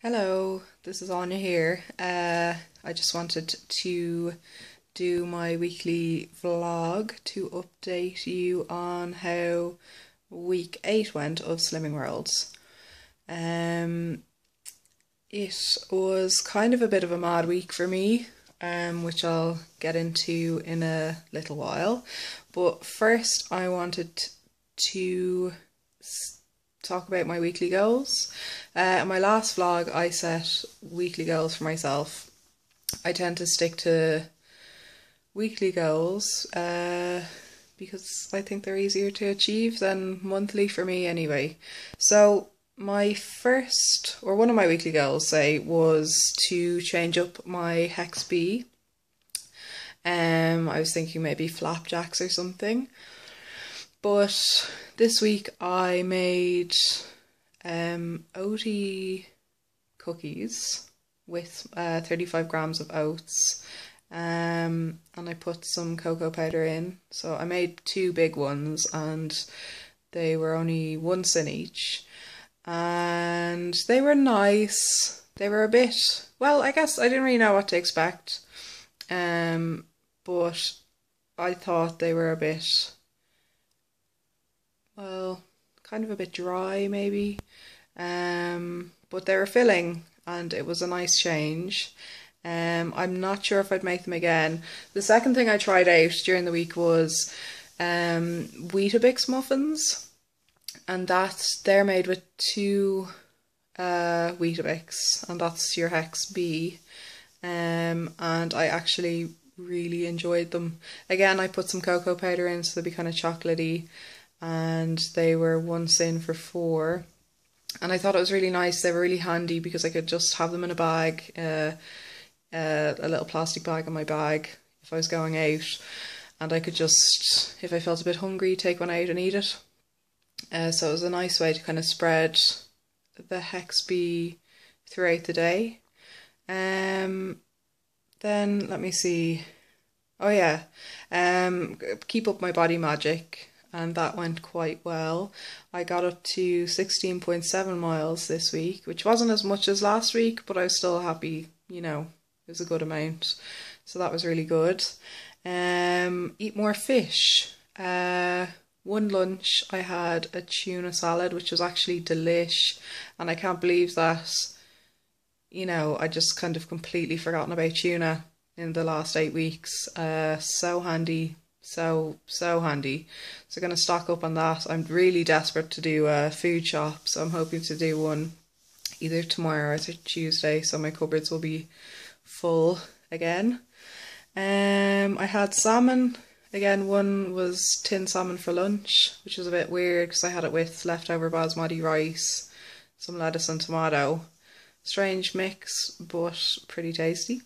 Hello, this is Anya here. I just wanted to do my weekly vlog to update you on how week 8 went of Slimming Worlds. It was kind of a bit of a mad week for me, which I'll get into in a little while. But first I wanted to talk about my weekly goals. In my last vlog I set weekly goals for myself. I tend to stick to weekly goals because I think they're easier to achieve than monthly for me anyway. So my first, or one of my weekly goals, say, was to change up my Hex B. I was thinking maybe flapjacks or something. But this week I made oaty cookies with 35 grams of oats, and I put some cocoa powder in. So I made two big ones and they were only 1 cent each, and they were nice. They were a bit, well, I guess I didn't really know what to expect, but I thought they were a bit, well, kind of a bit dry maybe, but they were filling and it was a nice change. I'm not sure if I'd make them again. The second thing I tried out during the week was weetabix muffins, and they're made with 2 weetabix, and that's your Hex B, and I actually really enjoyed them. Again, I put some cocoa powder in so they'd be kind of chocolatey, and they were 1 cent for 4, and I thought it was really nice. They were really handy because I could just have them in a bag, a little plastic bag in my bag if I was going out, and I could just, if I felt a bit hungry, take one out and eat it. So it was a nice way to kind of spread the Hex B throughout the day. Then let me see. Oh yeah, keep up my body magic, and that went quite well. I got up to 16.7 miles this week, which wasn't as much as last week, but I was still happy, you know, it was a good amount. So that was really good. Eat more fish. One lunch I had a tuna salad, which was actually delish, and I can't believe that, you know, I just kind of completely forgotten about tuna in the last 8 weeks. So handy. So handy. So I'm going to stock up on that. I'm really desperate to do a food shop, so I'm hoping to do one either tomorrow or Tuesday, so my cupboards will be full again. I had salmon. Again, one was tin salmon for lunch, which was a bit weird because I had it with leftover basmati rice, some lettuce and tomato. Strange mix, but pretty tasty.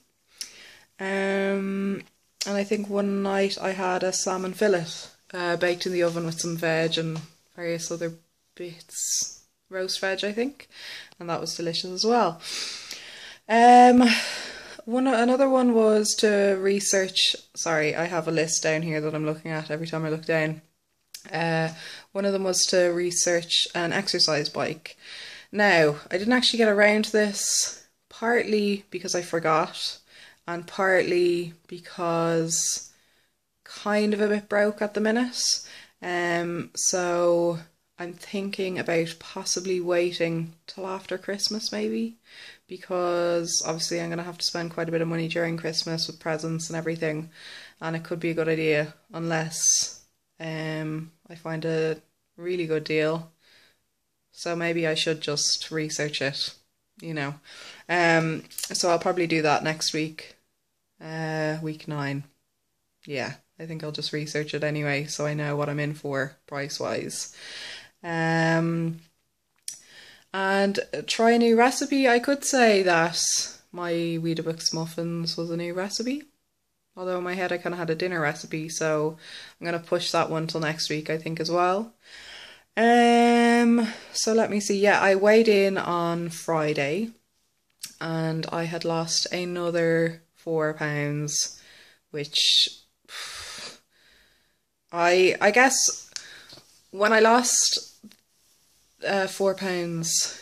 And I think one night I had a salmon fillet baked in the oven with some veg and various other bits, roast veg I think, and that was delicious as well. Another one was to research, sorry, I have a list down here that I'm looking at every time I look down. One of them was to research an exercise bike. Now, I didn't actually get around to this, partly because I forgot, and partly because kind of a bit broke at the minute. So I'm thinking about possibly waiting till after Christmas maybe, because obviously I'm going to have to spend quite a bit of money during Christmas with presents and everything, and it could be a good idea unless I find a really good deal. So maybe I should just research it, you know. So I'll probably do that next week, week 9. Yeah, I think I'll just research it anyway so I know what I'm in for price-wise. And try a new recipe. I could say that my weetabix muffins was a new recipe, although in my head I kind of had a dinner recipe, so I'm going to push that one till next week I think as well. So let me see. Yeah, I weighed in on Friday and I had lost another 4 pounds, which I guess when I lost 4 pounds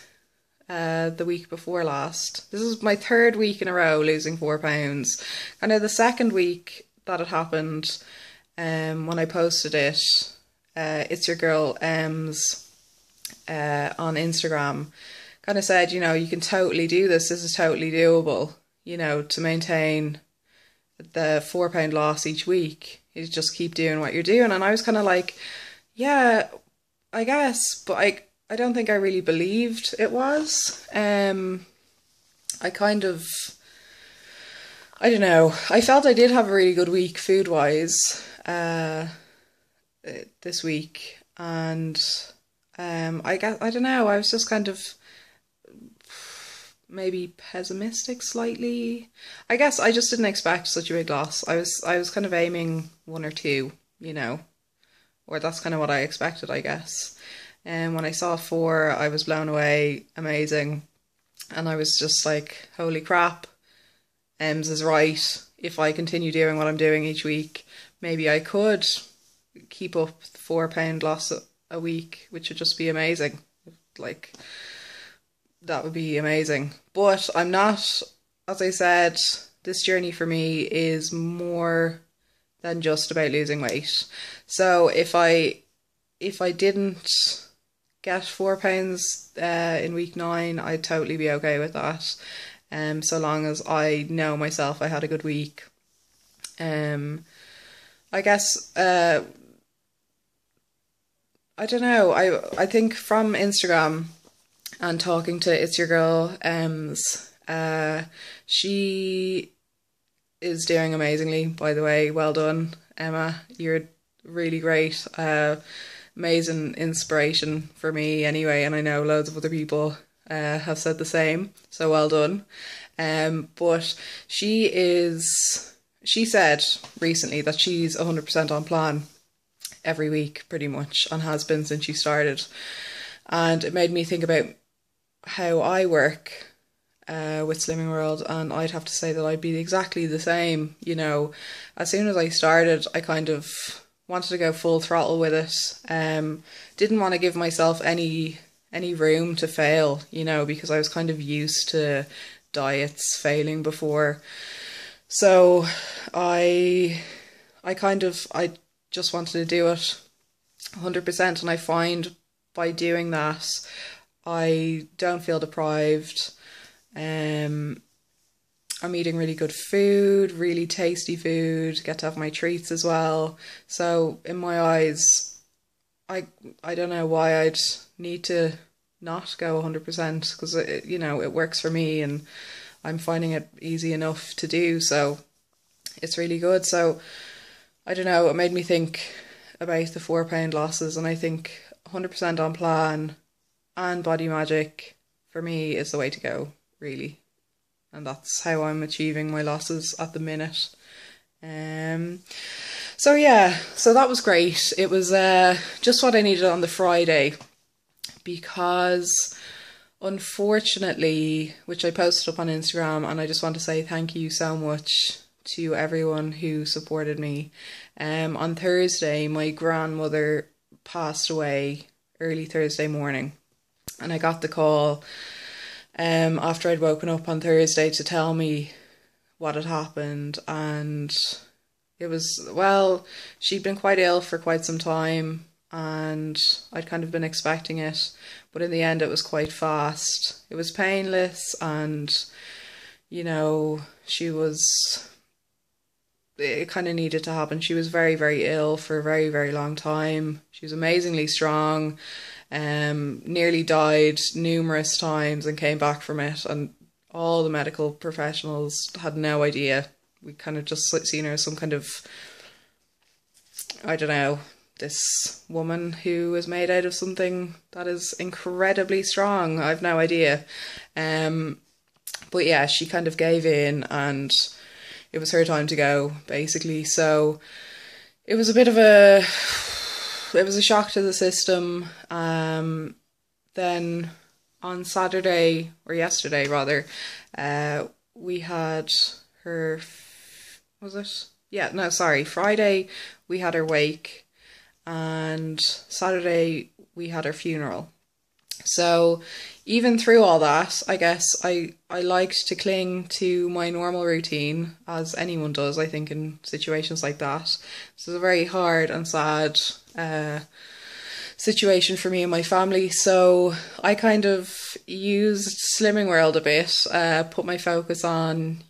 the week before last. This is my third week in a row losing 4 pounds. Kind of the second week that it happened, when I posted it, it's your girl Ems on Instagram kind of said, you know, you can totally do this. This is totally doable, you know, to maintain the £4 loss each week. You just keep doing what you're doing. And I was kind of like, yeah, I guess, but I don't think I really believed it was. I kind of, I don't know, I felt I did have a really good week food-wise this week, and I guess, I don't know, I was just kind of maybe pessimistic slightly. I guess I just didn't expect such a big loss. I was kind of aiming 1 or 2, you know, or that's kind of what I expected, I guess. And when I saw 4, I was blown away, amazing. And I was just like, holy crap, Ems is right. If I continue doing what I'm doing each week, maybe I could keep up the £4 loss a week, which would just be amazing. Like, that would be amazing. But I'm not, as I said, this journey for me is more than just about losing weight. So if I didn't get £4 in week 9, I'd totally be okay with that. So long as I know myself I had a good week. I guess I don't know, I think from Instagram and talking to It's Your Girl Ems, she is doing amazingly, by the way. Well done, Emma. You're really great. Amazing inspiration for me anyway, and I know loads of other people have said the same, so well done. But she said recently that she's 100% on plan every week, pretty much, and has been since she started. And it made me think about how I work with Slimming World, and I'd have to say that I'd be exactly the same. You know, as soon as I started, I kind of wanted to go full throttle with it. Didn't want to give myself any room to fail, you know, because I was kind of used to diets failing before. So I just wanted to do it 100%, and I find by doing that I don't feel deprived. I'm eating really good food, really tasty food, get to have my treats as well. So in my eyes, I don't know why I'd need to not go 100%, because you know, it works for me and I'm finding it easy enough to do, so it's really good. So I don't know, it made me think about the £4 losses, and I think 100% on plan and body magic for me is the way to go, really. And that's how I'm achieving my losses at the minute. So yeah, so that was great. It was just what I needed on the Friday, because unfortunately, which I posted up on Instagram, and I just want to say thank you so much to everyone who supported me. On Thursday, my grandmother passed away early Thursday morning, and I got the call after I'd woken up on Thursday to tell me what had happened. And it was, well, she'd been quite ill for quite some time, and I'd kind of been expecting it, but in the end it was quite fast. It was painless, and you know, it kind of needed to happen. She was very, very ill for a very, very long time. She was amazingly strong, nearly died numerous times and came back from it, and all the medical professionals had no idea. We kind of just seen her as some kind of, I don't know, this woman who is made out of something that is incredibly strong. I've no idea. But yeah, she kind of gave in, and it was her time to go, basically. So it was a bit of a shock to the system. Then on Saturday, or yesterday rather, we had her, was it? Yeah, no, sorry, Friday we had her wake, and Saturday we had her funeral. So even through all that, I guess I liked to cling to my normal routine, as anyone does, I think, in situations like that. So it's a very hard and sad situation for me and my family. So I kind of used Slimming World a bit, put my focus on,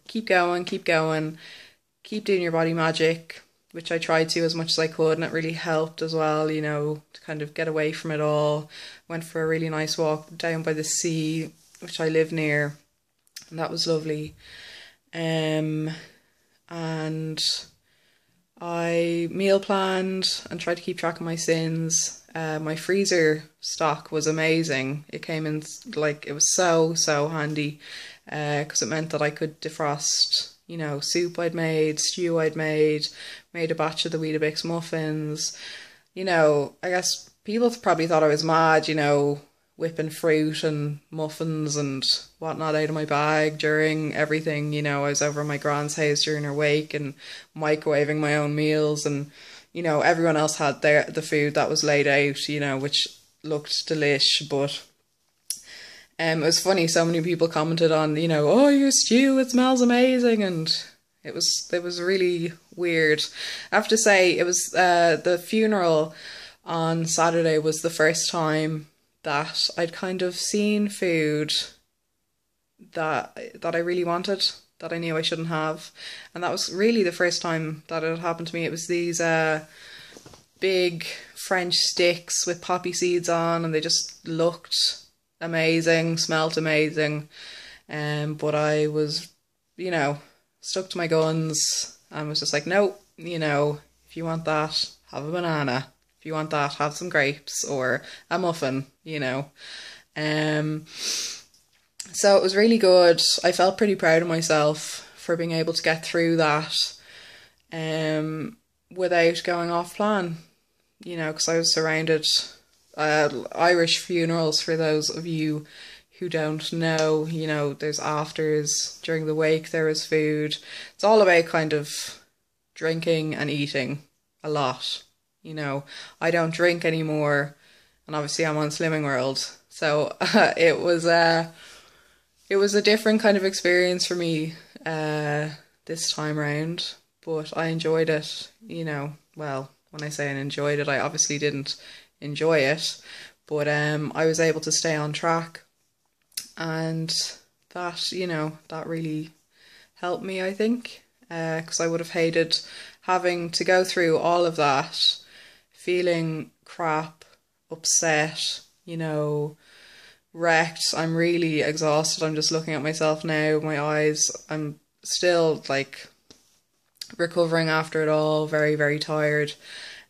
keep going, keep doing your body magic, which I tried to as much as I could, and it really helped as well, to kind of get away from it all. Went for a really nice walk down by the sea, which I live near, and that was lovely. And I meal planned and tried to keep track of my sins. My freezer stock was amazing. It came in, it was so handy, because it meant that I could defrost, soup I'd made, stew I'd made a batch of the weetabix muffins. I guess people probably thought I was mad, whipping fruit and muffins and whatnot out of my bag during everything. I was over at my grand's house during her wake and microwaving my own meals, and everyone else had the food that was laid out, which looked delish. But it was funny, so many people commented on, oh, your stew, it smells amazing, and it was really weird. I have to say, it was the funeral on Saturday was the first time that I'd kind of seen food that I really wanted, that I knew I shouldn't have. And that was really the first time that it had happened to me. It was these big French sticks with poppy seeds on, and they just looked amazing, smelt amazing. But I was, stuck to my guns and was just like, no, if you want that, have a banana. If you want that, have some grapes or a muffin, So it was really good. I felt pretty proud of myself for being able to get through that without going off plan, because I was surrounded. Irish funerals, for those of you who don't know, there's afters. During the wake there is food. It's all about kind of drinking and eating a lot. I don't drink anymore, and obviously I'm on Slimming World, so it was a different kind of experience for me this time round, but I enjoyed it. Well, when I say I enjoyed it, I obviously didn't enjoy it, but I was able to stay on track, and that that really helped me, I think, because I would have hated having to go through all of that, feeling crap, upset, wrecked. I'm really exhausted. I'm just looking at myself now, my eyes. I'm still recovering after it all, very, very tired.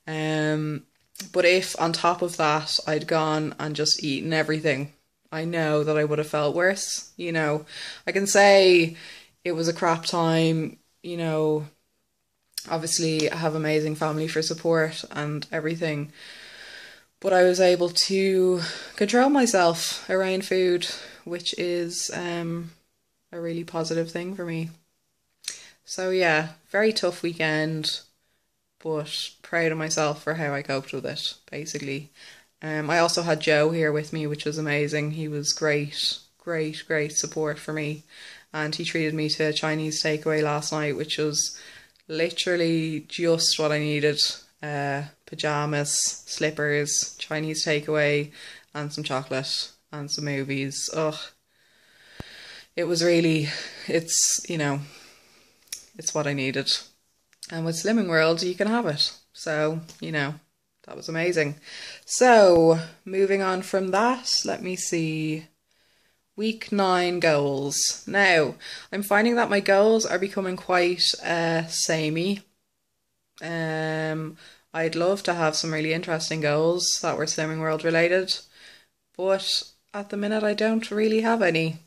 But if on top of that I'd gone and just eaten everything, I know that I would have felt worse. I can say it was a crap time, obviously I have amazing family for support and everything, but I was able to control myself around food, which is a really positive thing for me. So yeah, very tough weekend, but proud of myself for how I coped with it, basically. I also had Joe here with me, which was amazing. He was great support for me, and he treated me to a Chinese takeaway last night, which was literally just what I needed. Pajamas, slippers, Chinese takeaway, and some chocolate and some movies. It was really, it's what I needed. And with Slimming World, you can have it. So, that was amazing. So, moving on from that, let me see. Week 9 goals. Now, I'm finding that my goals are becoming quite samey. I'd love to have some really interesting goals that were Slimming World related, but at the minute I don't really have any.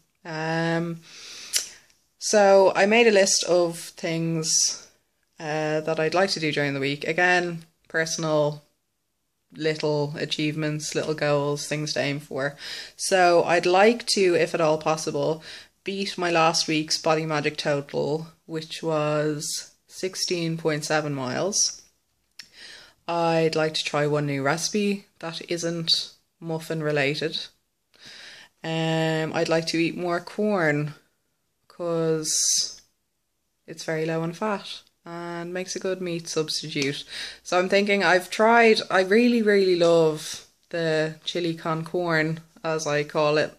So I made a list of things that I'd like to do during the week. Again, personal little achievements, little goals, things to aim for. So I'd like to, if at all possible, beat my last week's Body Magic total, which was 16.7 miles. I'd like to try one new recipe that isn't muffin related. I'd like to eat more corn because it's very low in fat and makes a good meat substitute. So I'm thinking I really love the chili con corn, as I call it.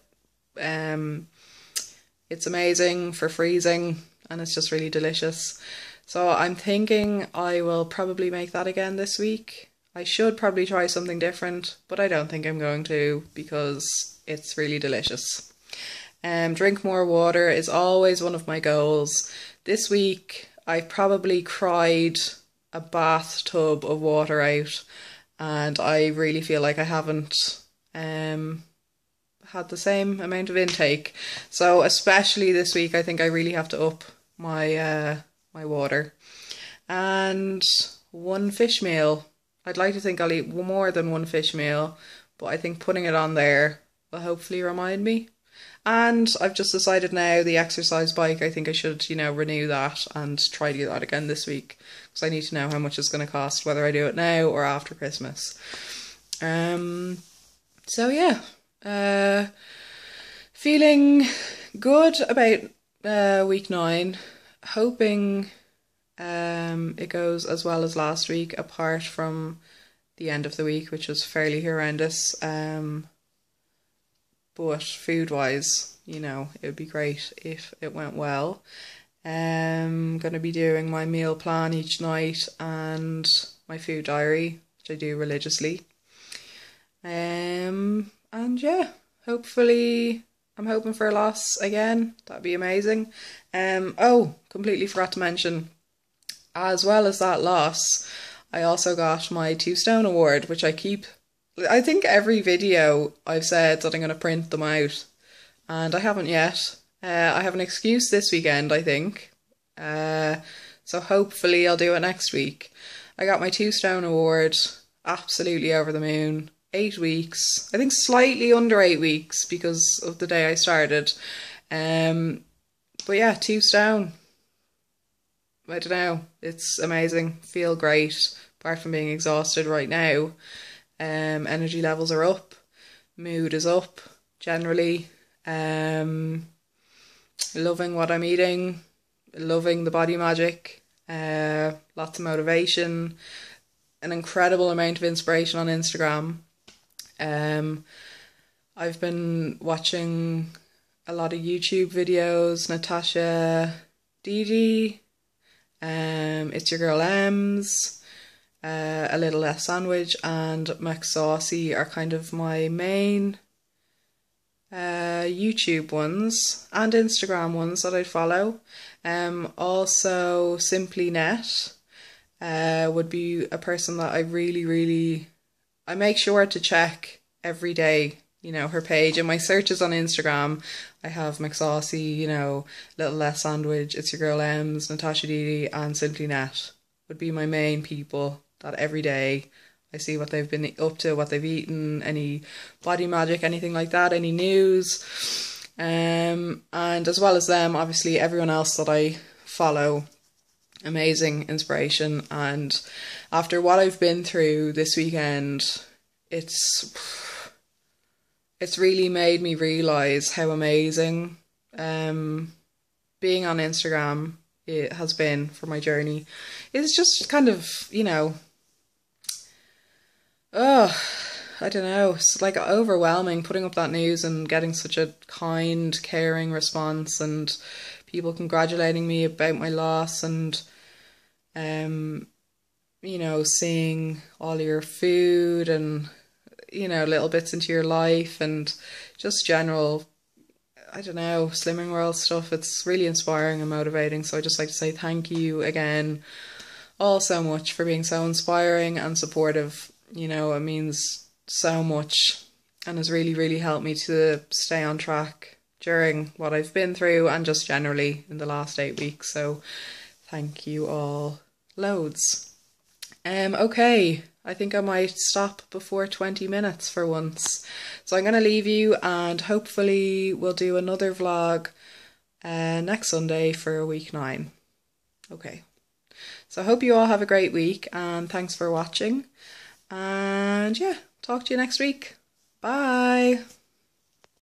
It's amazing for freezing and it's just really delicious. So I'm thinking I will probably make that again this week. I should probably try something different, but I don't think I'm going to because it's really delicious. Drink more water is always one of my goals. This week I probably cried a bathtub of water out, and I really feel like I haven't had the same amount of intake. So especially this week I think I really have to up my my water. And one fish meal. I'd like to think I'll eat more than one fish meal, but I think putting it on there will hopefully remind me. And I've just decided now the exercise bike, I think I should, renew that and try to do that again this week. Because I need to know how much it's going to cost, whether I do it now or after Christmas. So yeah, feeling good about week 9. Hoping it goes as well as last week, apart from the end of the week, which was fairly horrendous. But food-wise, it would be great if it went well. I'm going to be doing my meal plan each night and my food diary, which I do religiously. And yeah, hopefully I'm hoping for a loss again. That'd be amazing. Oh, completely forgot to mention, as well as that loss, I also got my 2 Stone award, which I think every video I've said that I'm going to print them out, and I haven't yet. I have an excuse this weekend, I think. So hopefully I'll do it next week. I got my 2 Stone award, absolutely over the moon. 8 weeks, I think slightly under 8 weeks because of the day I started. But yeah, 2 Stone. I don't know, it's amazing, feel great, apart from being exhausted right now. Energy levels are up, mood is up, generally. Loving what I'm eating, loving the body magic, lots of motivation, an incredible amount of inspiration on Instagram. I've been watching a lot of YouTube videos, Natasha Didi, It's Your Girl Ems, A Little Less Sandwich and McSaucy are kind of my main YouTube ones and Instagram ones that I'd follow. Also Simply Net would be a person that I make sure to check every day, her page. In my searches on Instagram, I have McSaucy, Little Less Sandwich, It's Your Girl Ems, Natasha Didi and Simply Net would be my main people that every day I see what they've been up to, what they've eaten, any body magic, anything like that, any news. And as well as them, obviously everyone else that I follow, amazing inspiration. And after what I've been through this weekend, it's really made me realise how amazing being on Instagram it has been for my journey. It's just kind of, I don't know, it's like overwhelming putting up that news and getting such a kind, caring response and people congratulating me about my loss and, seeing all your food and, little bits into your life and just general, I don't know, Slimming World stuff. It's really inspiring and motivating. So I just like to say thank you again all so much for being so inspiring and supportive. It means so much and has really, really helped me to stay on track during what I've been through and just generally in the last 8 weeks. So thank you all loads. Okay, I think I might stop before 20 minutes for once. So I'm going to leave you and hopefully we'll do another vlog next Sunday for week 9. Okay, so I hope you all have a great week and thanks for watching. And yeah, talk to you next week. Bye!